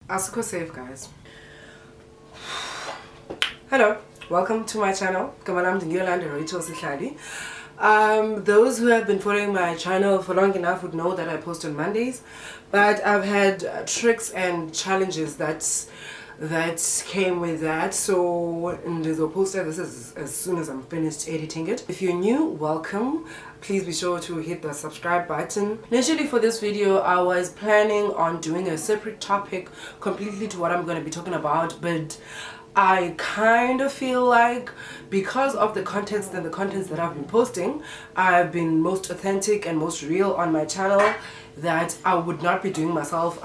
Asuko safe, guys. Hello, welcome to my channel. Those who have been following my channel for long enough would know that I post on Mondays, but I've had tricks and challenges that came with that, so there's a poster. This is as soon as I'm finished editing it. If you're new, welcome. Please be sure to hit the subscribe button. Initially for this video I was planning on doing a separate topic completely to what I'm going to be talking about, but I kind of feel like because of the context and the contents that I've been posting, I've been most authentic and most real on my channel, that I would not be doing myself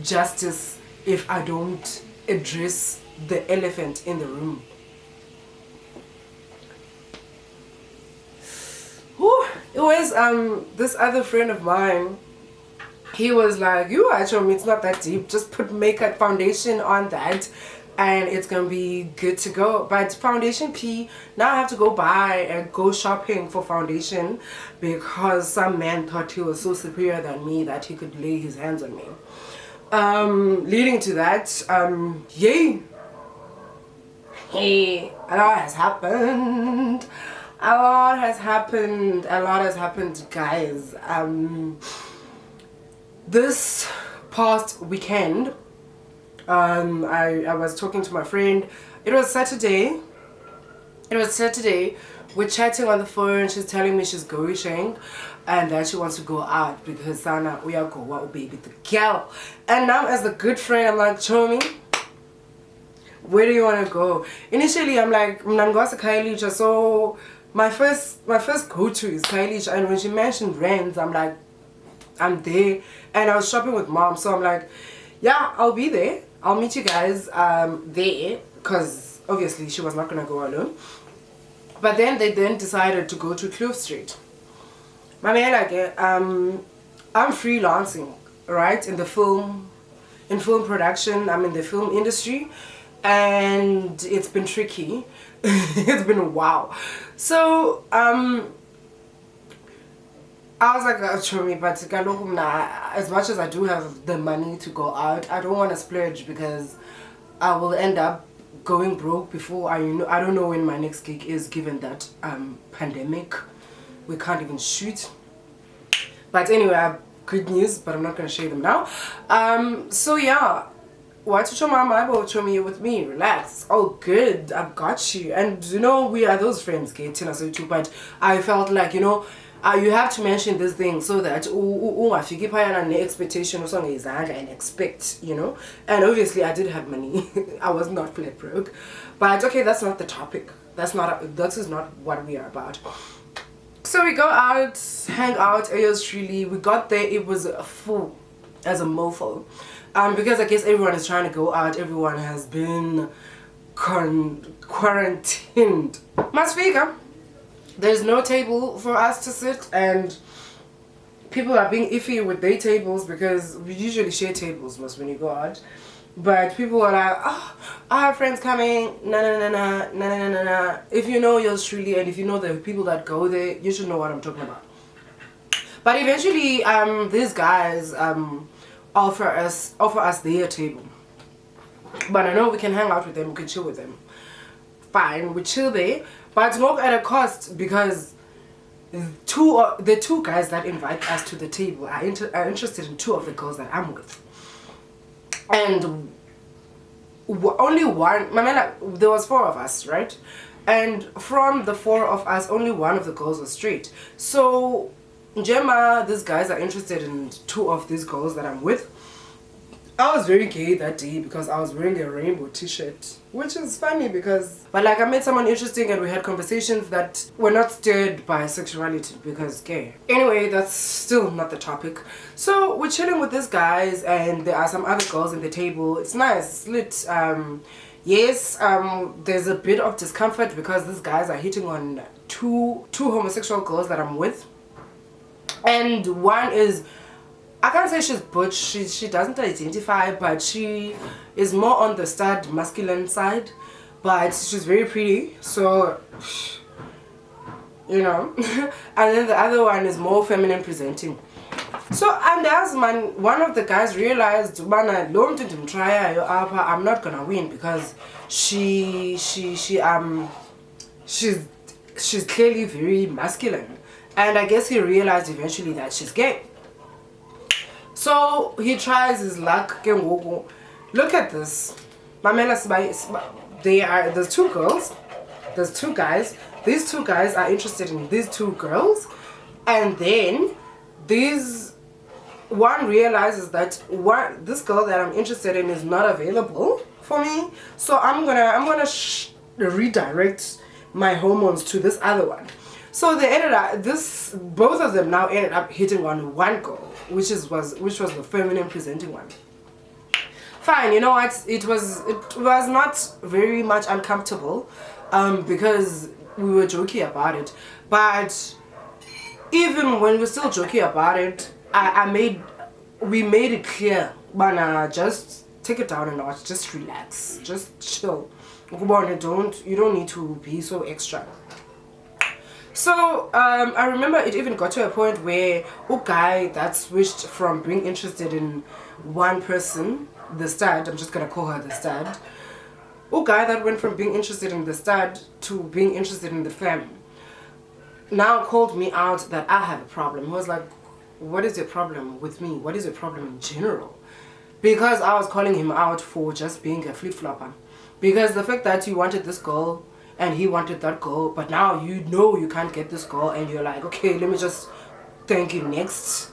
justice if I don't address the elephant in the room. Whew. It was this other friend of mine. He was like, you actually, it's not that deep, just put makeup foundation on that and it's gonna be good to go. But foundation P, now I have to go buy and go shopping for foundation because some man thought he was so superior than me that he could lay his hands on me. Leading to that, yay, hey, a lot has happened. A lot has happened, guys. This past weekend, I was talking to my friend. It was Saturday. We're chatting on the phone. She's telling me she's going and that she wants to go out because Sana, we are go out, baby, the girl. And now as a good friend, I'm like, show me, where do you want to go? Initially, I'm like, Mnangwasa Kailija. So my first go-to is Kailija. And when she mentioned rents, I'm like, I'm there. And I was shopping with mom, so I'm like, yeah, I'll be there. I'll meet you guys there, because obviously she was not gonna go alone. But then they decided to go to Kloof Street. My man, like, I'm freelancing, right, in film production. I'm in the film industry, and it's been tricky. It's been a while. So I was like, show me, but as much as I do have the money to go out, I don't want to splurge because I will end up going broke before I don't know when my next gig is, given that pandemic. We can't even shoot. But anyway, I have good news, but I'm not going to share them now. So yeah, why to show my mama, show me with me, relax, oh good, I've got you. And you know, we are those friends, Tina, so too. But I felt like, you know, you have to mention this thing so that an expectation or something is and expect, you know. And obviously I did have money. I was not flat broke. But okay, that's not the topic. That is not what we are about. So we go out, hang out, truly. We got there, it was full as a mofo. Because I guess everyone is trying to go out, everyone has been quarantined. Masfika. There's no table for us to sit, and people are being iffy with their tables because we usually share tables most when you go out. But people are like, oh, I have friends coming, nah. If you know yours truly, and if you know the people that go there, you should know what I'm talking about. But eventually, these guys offer us their table. But I know we can hang out with them, we can chill with them. Fine, we chill there. But it's not at a cost because the two guys that invite us to the table are interested in two of the girls that I'm with. And only one, there was four of us, right? And from the four of us, only one of the girls was straight. So, Gemma, these guys are interested in two of these girls that I'm with. I was very gay that day because I was wearing a rainbow t-shirt, which is funny because, but like I met someone interesting and we had conversations that were not stirred by sexuality because gay. Anyway, that's still not the topic. So we're chilling with these guys and there are some other girls in the table. It's nice, lit. Yes, there's a bit of discomfort because these guys are hitting on two homosexual girls that I'm with. And one is, I can't say she's butch, she doesn't identify, but she is more on the stud masculine side, but she's very pretty, so you know. And then the other one is more feminine presenting. So, and as man, one of the guys realized, man, I don't think try I'm not gonna win because she's clearly very masculine, and I guess he realized eventually that she's gay. So he tries his luck. Look at this. There's two girls, there's two guys. These two guys are interested in these two girls, and then one realizes that this girl that I'm interested in is not available for me, so I'm gonna redirect my hormones to this other one. So they ended up both of them now ended up hitting on one girl, which was the feminine presenting one. Fine, you know what? It was not very much uncomfortable, because we were joking about it. But even when we're still joking about it, we made it clear, man, just take it down a notch, just relax, just chill. You don't need to be so extra. So I remember it even got to a point where a guy that switched from being interested in one person, the stud, I'm just gonna call her the stud, a guy that went from being interested in the stud to being interested in the femme, now called me out that I have a problem. He was like, what is your problem with me? What is your problem in general? Because I was calling him out for just being a flip-flopper. Because the fact that you wanted this girl and he wanted that girl, but now you know you can't get this girl, and you're like, okay, let me just thank you next.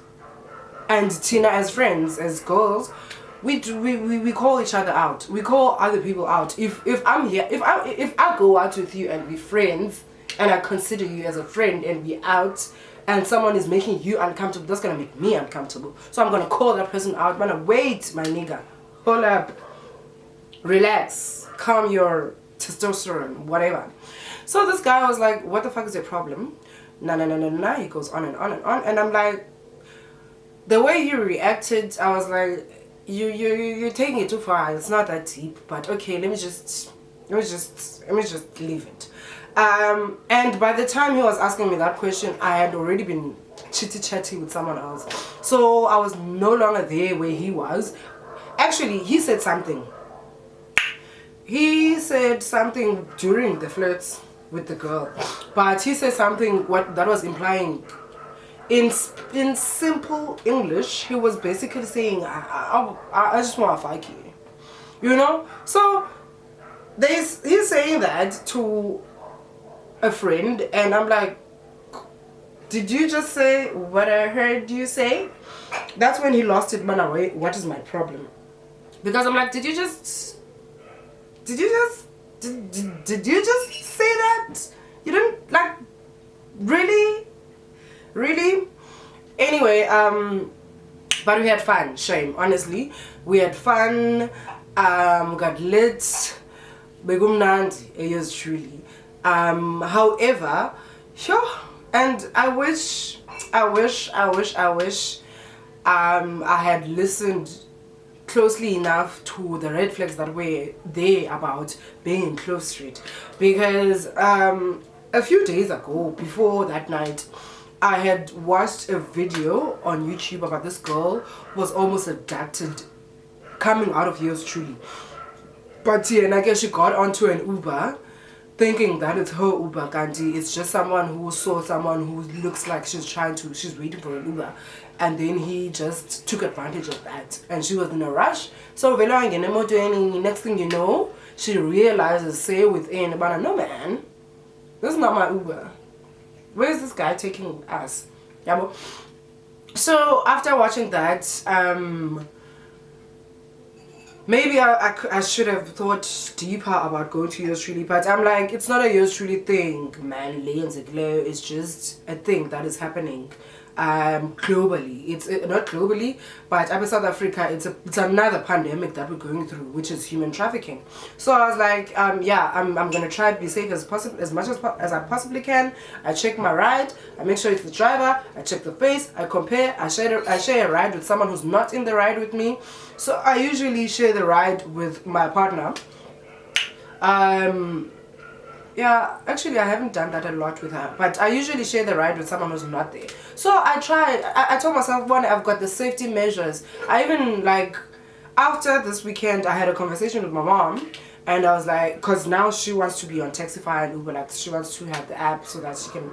And Tina, as friends, as girls, we call each other out. We call other people out. If I'm here, if I go out with you and we're friends, and I consider you as a friend, and we're out, and someone is making you uncomfortable, that's gonna make me uncomfortable. So I'm gonna call that person out. Man, wait, my nigga, hold up, relax, calm your testosterone, whatever. So this guy was like, what the fuck is your problem? Nah. He goes on and on and on, and I'm like, the way he reacted, I was like, you're taking it too far. It's not that deep, but okay, let me just leave it. And by the time he was asking me that question, I had already been chitty-chatty with someone else, so I was no longer there where he was. Actually, he said something during the flirts with the girl, but he said something that was implying, in simple English, he was basically saying, I just want to fuck you, you know. So he's saying that to a friend, and I'm like, did you just say what I heard you say? That's when he lost it, man. Away, what is my problem? Because I'm like, did you just say that? You didn't, like, really? Anyway, but we had fun. Shame, honestly, we had fun. Got lit. Begumnandi, yours truly. However, sure, and I wish I had listened closely enough to the red flags that were there about being in Kloof Street, because a few days ago, before that night, I had watched a video on YouTube about this girl who was almost abducted coming out of yours truly. But yeah, and I guess she got onto an Uber thinking that it's her Uber, Kanti. It's just someone who saw someone who looks like she's waiting for an Uber, and then he just took advantage of that, and she was in a rush. So next thing you know, she realizes, say within about, no man, this is not my Uber. Where is this guy taking us? Yeah. So after watching that, maybe I should have thought deeper about going to yours truly, but I'm like, it's not a yours truly thing, man. It's just a thing that is happening globally. It's not globally, but up in South Africa, it's another pandemic that we're going through, which is human trafficking. So I was like, yeah, I'm gonna try to be safe as possible, as much as I possibly can. I check my ride, I make sure it's the driver, I check the face, I compare, I share a ride with someone who's not in the ride with me. So I usually share the ride with my partner. Yeah, actually I haven't done that a lot with her, but I usually share the ride with someone who's not there. So I tried. I told myself, one, I've got the safety measures. I even like, after this weekend I had a conversation with my mom, and I was like, because now she wants to be on Taxify and Uber, like she wants to have the app so that she can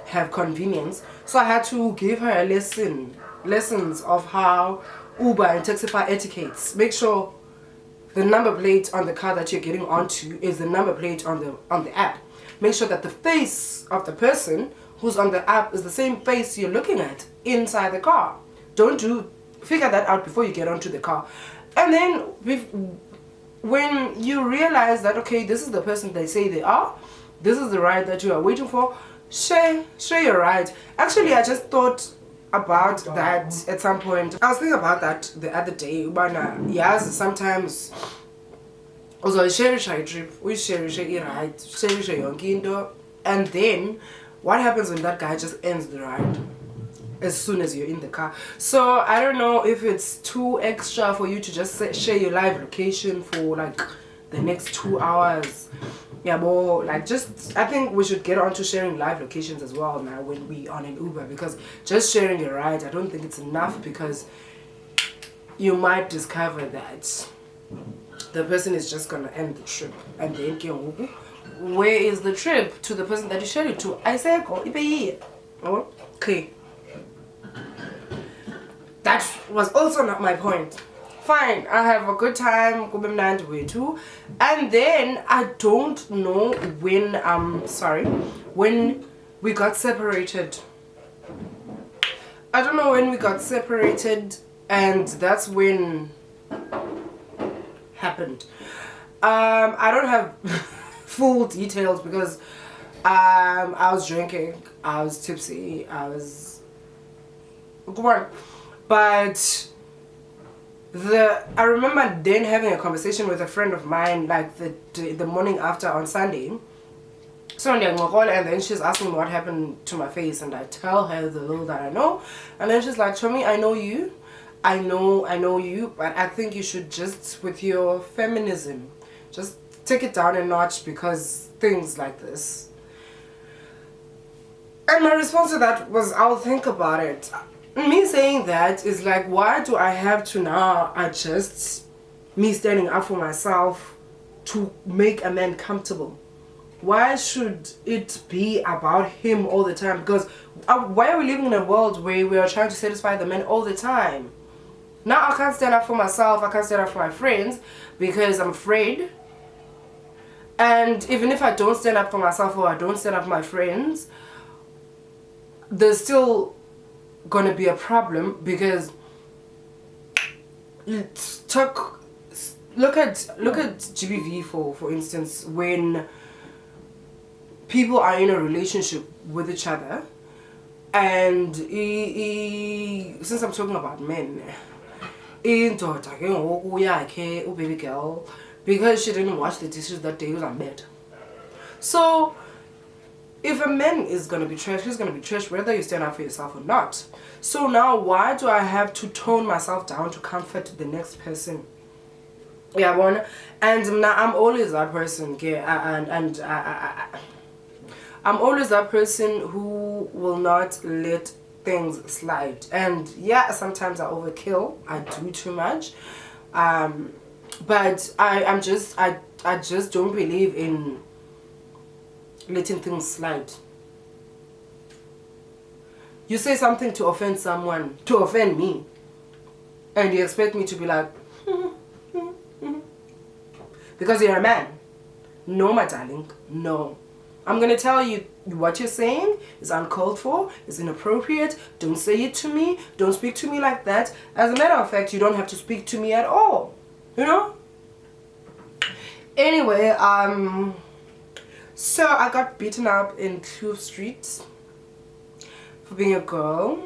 have convenience. So I had to give her a lessons of how Uber and Taxify etiquettes. Make sure the number plate on the car that you're getting onto is the number plate on the app. Make sure that the face of the person who's on the app is the same face you're looking at inside the car. Figure that out before you get onto the car. And then when you realize that, okay, this is the person they say they are, this is the ride that you are waiting for, share your ride. Actually, I just thought about that at some point. I was thinking about that the other day. Yes, sometimes also share a trip, we share a ride, share, and then what happens when that guy just ends the ride as soon as you're in the car? So I don't know if it's too extra for you to just share your live location for like the next 2 hours. Yeah, but like, just I think we should get on to sharing live locations as well now when we on an Uber, because just sharing a ride, I don't think it's enough, because you might discover that the person is just gonna end the trip, and then where is the trip to the person that you shared it to? I say go ibe. Okay, that was also not my point. Fine, I have a good time, too. And then I don't know when when we got separated. I don't know when we got separated, and that's when happened. I don't have full details because I was drinking, I was tipsy, but I remember then having a conversation with a friend of mine like the morning after on Sunday. So and then she's asking me what happened to my face, and I tell her the little that I know, and then she's like, Chomi, I know you, I know you, but I think you should just, with your feminism, just take it down a notch, because things like this. And my response to that was, I'll think about it. Me saying that is like, why do I have to now adjust me standing up for myself to make a man comfortable? Why should it be about him all the time? Because why are we living in a world where we are trying to satisfy the men all the time? Now I can't stand up for myself, I can't stand up for my friends because I'm afraid. And even if I don't stand up for myself or I don't stand up for my friends, there's still gonna be a problem, because look at GBV for instance. When people are in a relationship with each other, and since I'm talking about men, indoda ke ngoku yakhe baby girl, because she didn't wash the dishes that day, was on bed. So if a man is going to be trash, he's going to be trash whether you stand up for yourself or not. So now why do I have to tone myself down to comfort the next person? Yeah, and now I'm always that person, okay? I'm always that person who will not let things slide. And yeah, sometimes I overkill, I do too much. But I just don't believe in letting things slide. You say something to offend someone, to offend me, and you expect me to be like, because you're a man. No, my darling, no. I'm gonna tell you what you're saying is uncalled for, is inappropriate. Don't say it to me. Don't speak to me like that. As a matter of fact, you don't have to speak to me at all. You know? Anyway, so I got beaten up in Kloof Streets for being a girl,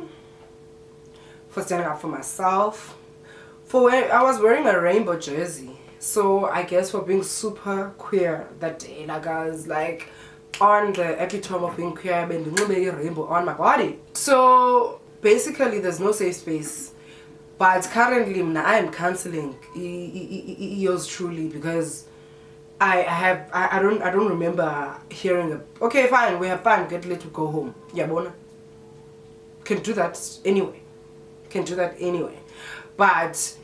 for standing up for myself, I was wearing a rainbow jersey. So I guess for being super queer that day, like I was like on the epitome of being queer, and the rainbow on my body. So basically there's no safe space. But currently I am cancelling yours truly, because I don't remember hearing a, okay, fine, we have fun, get let to go home. Yeah, bona. Can do that anyway. Can do that anyway. But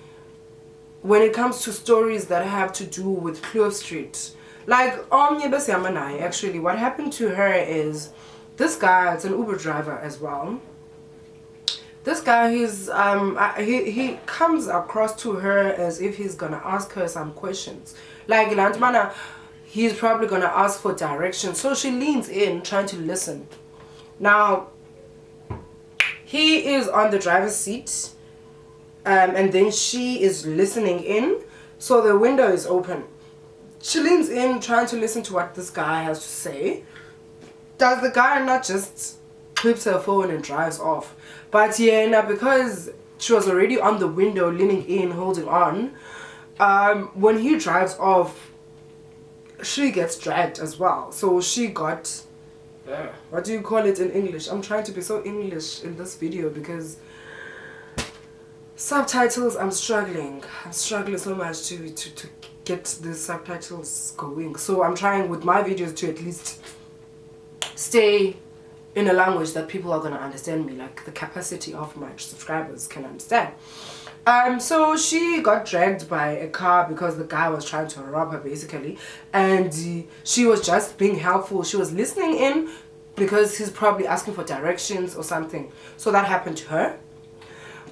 when it comes to stories that have to do with Kloof Street, like actually what happened to her is this guy, it's an Uber driver as well. This guy, he comes across to her as if he's gonna ask her some questions. Like Lantmana, he's probably gonna ask for direction. So she leans in trying to listen. Now he is on the driver's seat, and then she is listening in, so the window is open. She leans in trying to listen to what this guy has to say. Does the guy not just clips her phone and drives off? But yeah, now because she was already on the window leaning in holding on, when he drives off, she gets dragged as well. So she got, what do you call it in English? I'm trying to be so English in this video because subtitles, I'm struggling so much to get the subtitles going. So I'm trying with my videos to at least stay in a language that people are going to understand me, like the capacity of my subscribers can understand. So she got dragged by a car because the guy was trying to rob her basically, and she was just being helpful. She was listening in because he's probably asking for directions or something. So that happened to her.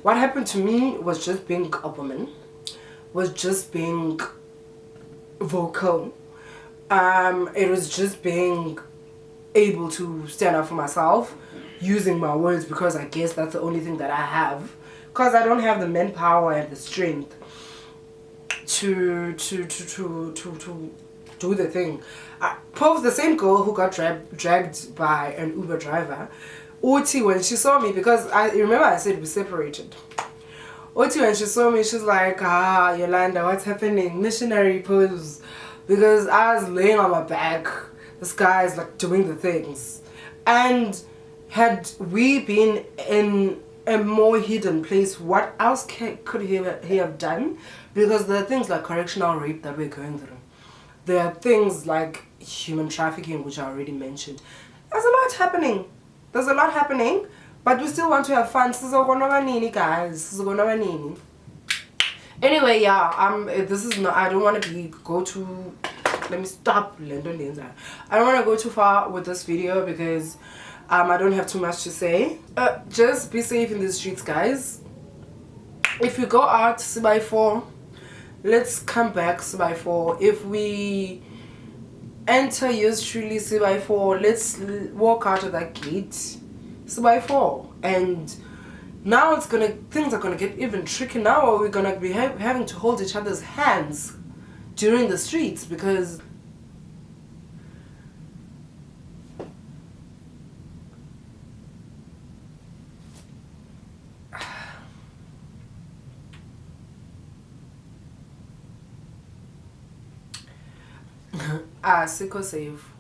What happened to me was just being a woman, was just being vocal. It was just being able to stand up for myself using my words, because I guess that's the only thing that I have, because I don't have the manpower and the strength to do the thing. The same girl who got dragged by an Uber driver, Oti, when she saw me, because I remember I said we separated. Oti, when she saw me, she's like, Yolanda, what's happening? Missionary pose. Because I was laying on my back, this guy is like doing the things. And had we been in a more hidden place, what else could he have done? Because there are things like correctional rape that we're going through. There are things like human trafficking, which I already mentioned. There's a lot happening. There's a lot happening, but we still want to have fun. Guys. Anyway, yeah, this is not, I don't want to go too, let me stop. I don't want to go too far with this video because I don't have too much to say. Just be safe in the streets, guys. If you go out by 4, let's come back by 4. If we enter yours truly by 4, let's walk out of that gate by 4. And now things are gonna get even tricky. Now we're gonna be having to hold each other's hands during the streets, because Sicko safe.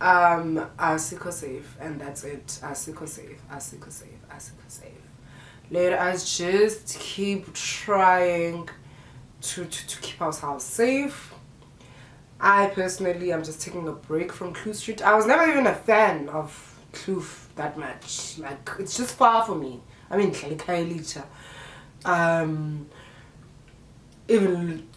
Sicko safe, and that's it. Sicko safe. Let us just keep trying to keep ourselves safe. I personally am just taking a break from Kloof Street. I was never even a fan of Kloof that much. Like, it's just far for me. I mean, even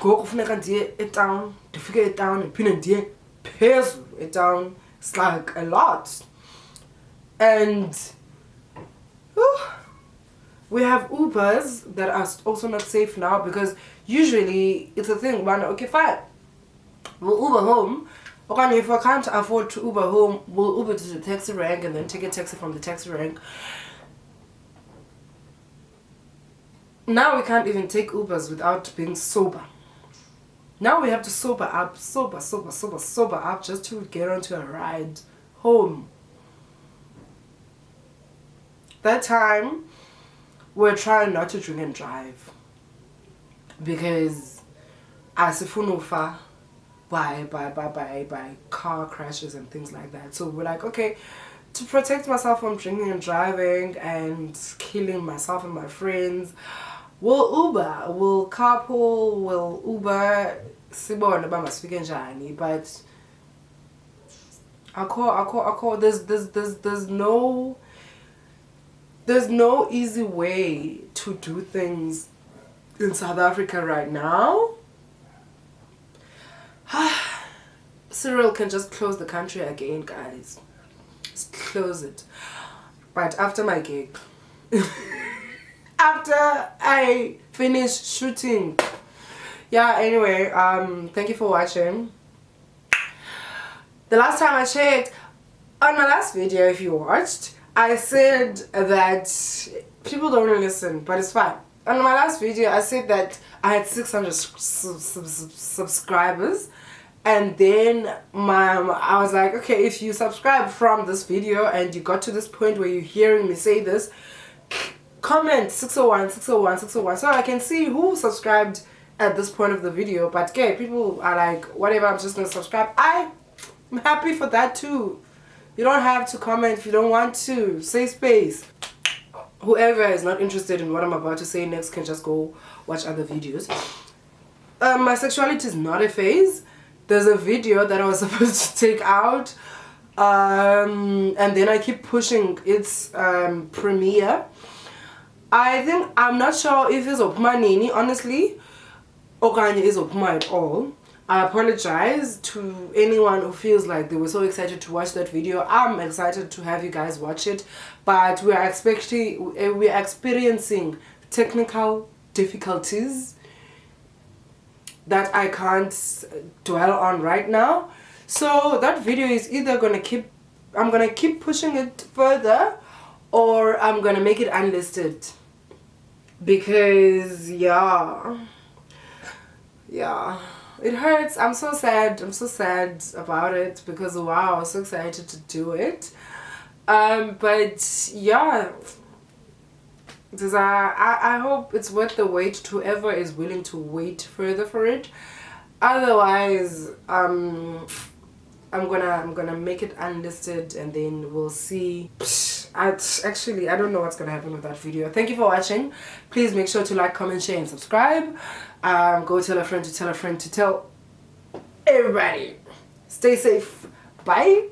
go kufuneka ndiye etown, ndifike etown ndiphinde ndiye phezulu etown. It's like a lot. And we have Ubers that are also not safe now, because usually it's a thing, okay, fine, we'll Uber home. Okay, if I can't afford to Uber home, we'll Uber to the taxi rank and then take a taxi from the taxi rank. Now we can't even take Ubers without being sober. Now we have to sober up just to get onto a ride home. That time, we're trying not to drink and drive, because asifunufa by car crashes and things like that. So we're like, okay, to protect myself from drinking and driving and killing myself and my friends, we'll Uber, we'll carpool, we'll Uber sibone uba masifike njani, but there's no easy way to do things in South Africa right now. Cyril can just close the country again, guys. Just close it. But after my gig, after I finish shooting, yeah, anyway, thank you for watching. The last time I checked, on my last video, if you watched, I said that people don't really listen, but it's fine. On my last video, I said that I had 600 subscribers, and then I was like, okay, if you subscribe from this video and you got to this point where you're hearing me say this, comment 601, 601, 601, so I can see who subscribed at this point of the video. But okay, people are like, whatever, I'm just gonna subscribe. I'm happy for that too. You don't have to comment if you don't want to. Say space. Whoever is not interested in what I'm about to say next can just go watch other videos. My sexuality is not a phase. There's a video that I was supposed to take out, and then I keep pushing its premiere. I'm not sure if it's Opuma Nini, honestly, or Kanye is Opuma at all. I apologize to anyone who feels like they were so excited to watch that video. I'm excited to have you guys watch it, but we are experiencing technical difficulties that I can't dwell on right now. So that video is either I'm gonna keep pushing it further, or I'm gonna make it unlisted, because yeah, it hurts. I'm so sad about it, because wow, I was so excited to do it. But yeah, I hope it's worth the wait to whoever is willing to wait further for it. Otherwise, I'm gonna make it unlisted, and then we'll see. I don't know what's gonna happen with that video. Thank you for watching. Please make sure to like, comment, share, and subscribe. Go tell a friend to tell a friend to tell everybody. Stay safe. Bye.